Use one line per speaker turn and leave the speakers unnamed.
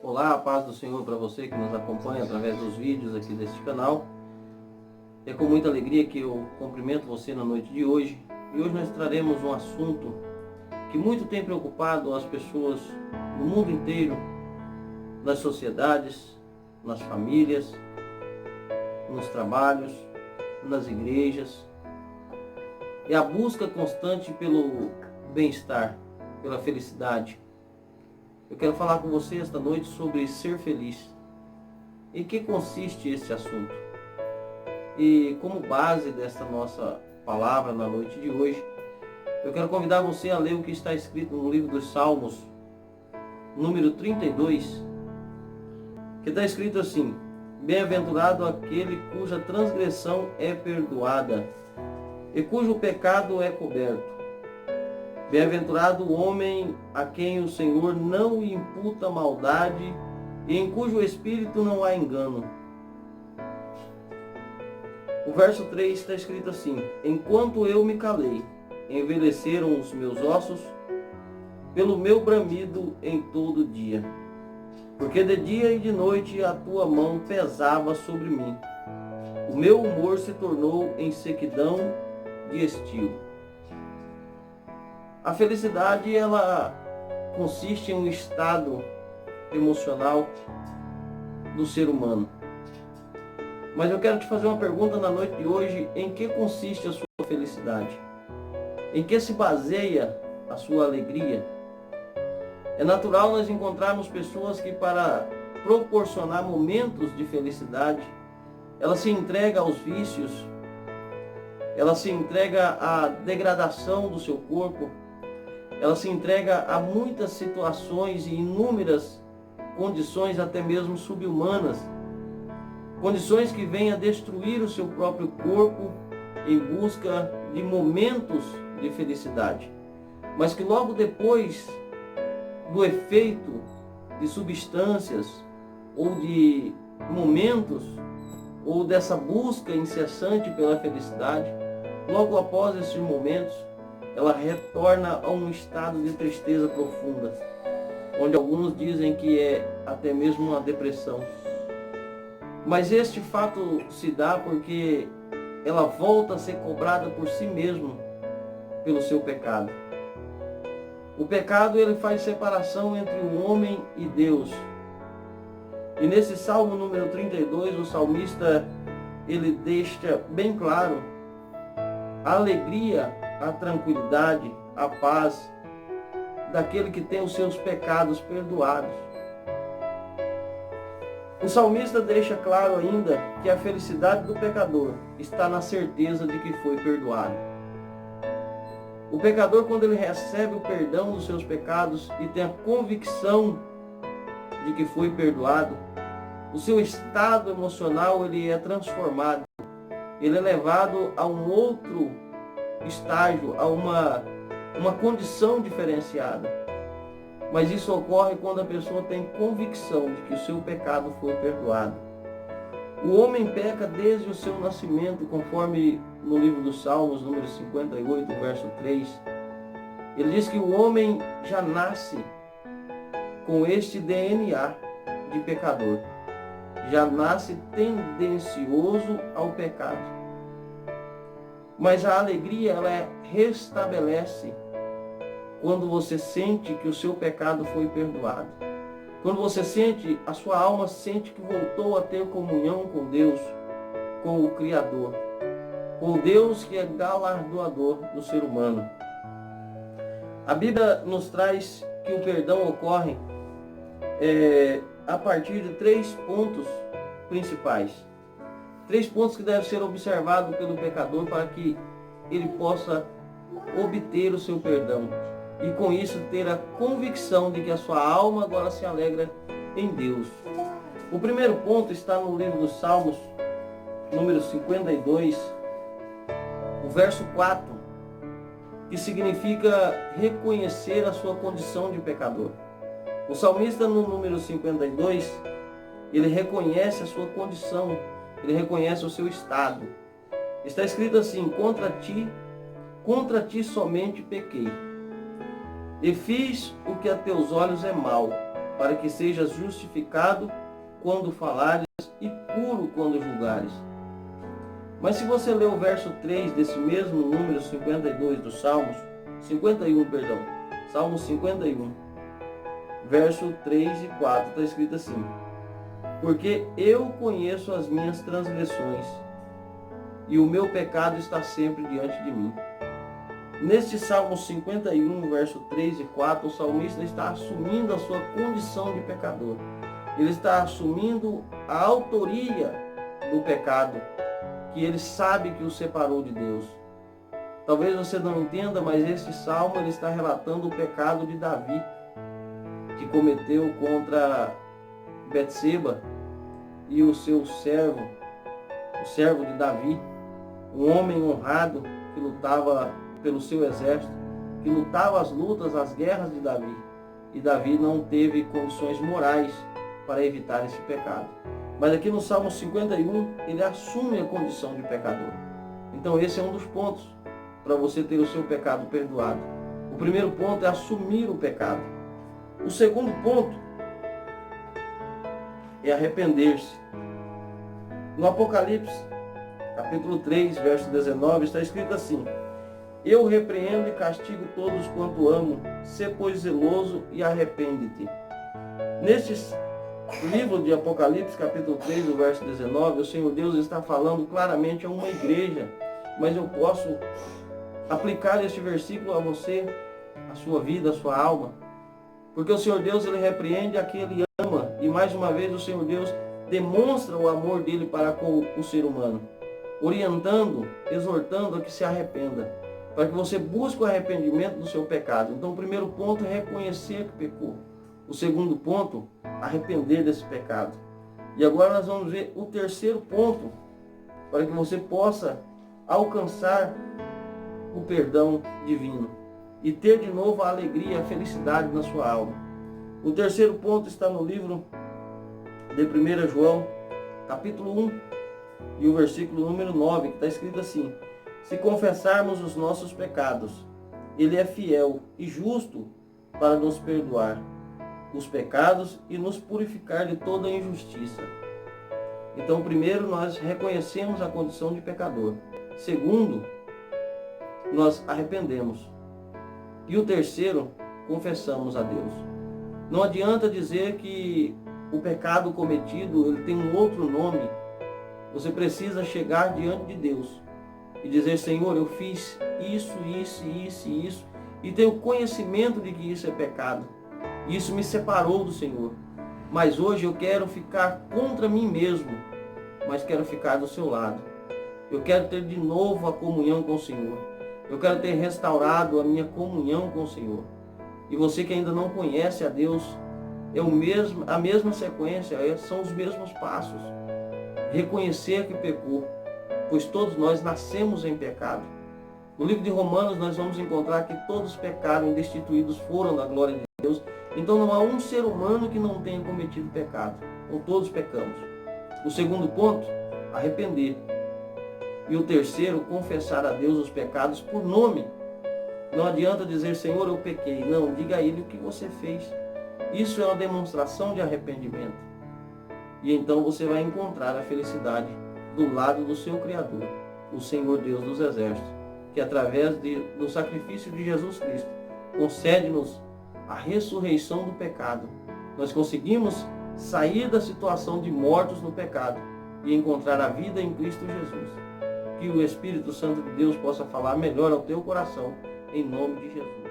Olá, a paz do Senhor para você que nos acompanha através dos vídeos aqui deste canal. É com muita alegria que eu cumprimento você na noite de hoje. E hoje nós traremos um assunto que muito tem preocupado as pessoas no mundo inteiro, nas sociedades, nas famílias, nos trabalhos, nas igrejas. É a busca constante pelo bem-estar, pela felicidade. Eu quero falar com você esta noite sobre ser feliz. Em que consiste esse assunto? E como base desta nossa palavra na noite de hoje, eu quero convidar você a ler o que está escrito no livro dos Salmos, número 32, que está escrito assim: Bem-aventurado aquele cuja transgressão é perdoada e cujo pecado é coberto. Bem-aventurado o homem a quem o Senhor não imputa maldade e em cujo espírito não há engano. O verso 3 está escrito assim: Enquanto eu me calei, envelheceram os meus ossos pelo meu bramido em todo dia. Porque de dia e de noite a tua mão pesava sobre mim. O meu humor se tornou em sequidão de estio. A felicidade, ela consiste em um estado emocional do ser humano. Mas eu quero te fazer uma pergunta na noite de hoje: em que consiste a sua felicidade? Em que se baseia a sua alegria? É natural nós encontrarmos pessoas que, para proporcionar momentos de felicidade, ela se entrega aos vícios, ela se entrega à degradação do seu corpo, ela se entrega a muitas situações e inúmeras condições, até mesmo subhumanas, condições que vêm a destruir o seu próprio corpo em busca de momentos de felicidade, mas que logo depois do efeito de substâncias ou de momentos ou dessa busca incessante pela felicidade, logo após esses momentos, ela retorna a um estado de tristeza profunda, onde alguns dizem que é até mesmo uma depressão. Mas este fato se dá porque ela volta a ser cobrada por si mesma pelo seu pecado. O pecado, ele faz separação entre o homem e Deus. E nesse Salmo número 32, o salmista, ele deixa bem claro a alegria, a tranquilidade, a paz daquele que tem os seus pecados perdoados. O salmista deixa claro ainda que a felicidade do pecador está na certeza de que foi perdoado. O pecador, quando ele recebe o perdão dos seus pecados e tem a convicção de que foi perdoado, o seu estado emocional, ele é transformado. Ele é levado a um outro estágio, a uma condição diferenciada. Mas isso ocorre quando a pessoa tem convicção de que o seu pecado foi perdoado. O homem peca desde o seu nascimento, conforme no livro dos Salmos, número 58, verso 3. Ele diz que o homem já nasce com este DNA de pecador. Já nasce tendencioso ao pecado. Mas a alegria, ela restabelece quando você sente que o seu pecado foi perdoado. Quando você sente, a sua alma sente que voltou a ter comunhão com Deus, com o Criador, com Deus que é galardoador do ser humano. A Bíblia nos traz que o perdão ocorre a partir de 3 pontos principais. 3 pontos que devem ser observados pelo pecador para que ele possa obter o seu perdão. E com isso ter a convicção de que a sua alma agora se alegra em Deus. O primeiro ponto está no livro dos Salmos, número 52, o verso 4, que significa reconhecer a sua condição de pecador. O salmista, no número 52, ele reconhece a sua condição, ele reconhece o seu estado. Está escrito assim: contra ti somente pequei, e fiz o que a teus olhos é mal, para que sejas justificado quando falares e puro quando julgares. Mas se você ler o verso 3 desse mesmo número 52 do Salmos 51, Salmos 51, verso 3 e 4, está escrito assim: porque eu conheço as minhas transgressões, e o meu pecado está sempre diante de mim. Neste Salmo 51, verso 3 e 4, o salmista está assumindo a sua condição de pecador. Ele está assumindo a autoria do pecado, que ele sabe que o separou de Deus. Talvez você não entenda, mas este salmo ele está relatando o pecado de Davi, que cometeu contra Betseba e o seu servo, o servo de Davi, um homem honrado que lutava pelo seu exército, que lutava as lutas, as guerras de Davi. E Davi não teve condições morais para evitar esse pecado. Mas aqui no Salmo 51, ele assume a condição de pecador. Então esse é um dos pontos para você ter o seu pecado perdoado. O primeiro ponto é assumir o pecado. O segundo ponto é arrepender-se. No Apocalipse, capítulo 3, verso 19, está escrito assim: eu repreendo e castigo todos quanto amo, sê pois zeloso e arrepende-te. Neste livro de Apocalipse, capítulo 3, do verso 19, o Senhor Deus está falando claramente a uma igreja, mas eu posso aplicar este versículo a você, a sua vida, a sua alma, porque o Senhor Deus, ele repreende a quem ele ama, e mais uma vez o Senhor Deus demonstra o amor dele para com o ser humano, orientando, exortando a que se arrependa, para que você busque o arrependimento do seu pecado. Então o primeiro ponto é reconhecer que pecou. O segundo ponto, arrepender desse pecado. E agora nós vamos ver o terceiro ponto, para que você possa alcançar o perdão divino e ter de novo a alegria, a felicidade na sua alma. O terceiro ponto está no livro de 1 João, capítulo 1, e o versículo número 9, que está escrito assim: se confessarmos os nossos pecados, ele é fiel e justo para nos perdoar os pecados e nos purificar de toda a injustiça. Então, primeiro, nós reconhecemos a condição de pecador. Segundo, nós arrependemos. E o terceiro, confessamos a Deus. Não adianta dizer que o pecado cometido ele tem um outro nome. Você precisa chegar diante de Deus e dizer: Senhor, eu fiz isso, e tenho conhecimento de que isso é pecado. Isso me separou do Senhor. Mas hoje eu quero ficar contra mim mesmo, mas quero ficar do seu lado. Eu quero ter de novo a comunhão com o Senhor. Eu quero ter restaurado a minha comunhão com o Senhor. E você que ainda não conhece a Deus, é a mesma sequência, são os mesmos passos. Reconhecer que pecou, pois todos nós nascemos em pecado. No livro de Romanos nós vamos encontrar que todos pecaram e destituídos foram da glória de Deus. Então não há um ser humano que não tenha cometido pecado. Então todos pecamos. O segundo ponto, arrepender. E o terceiro, confessar a Deus os pecados por nome. Não adianta dizer: Senhor, eu pequei. Não, diga a Ele o que você fez. Isso é uma demonstração de arrependimento. E então você vai encontrar a felicidade do lado do seu Criador, o Senhor Deus dos Exércitos, que através do sacrifício de Jesus Cristo concede-nos a ressurreição do pecado. Nós conseguimos sair da situação de mortos no pecado e encontrar a vida em Cristo Jesus. Que o Espírito Santo de Deus possa falar melhor ao teu coração, em nome de Jesus.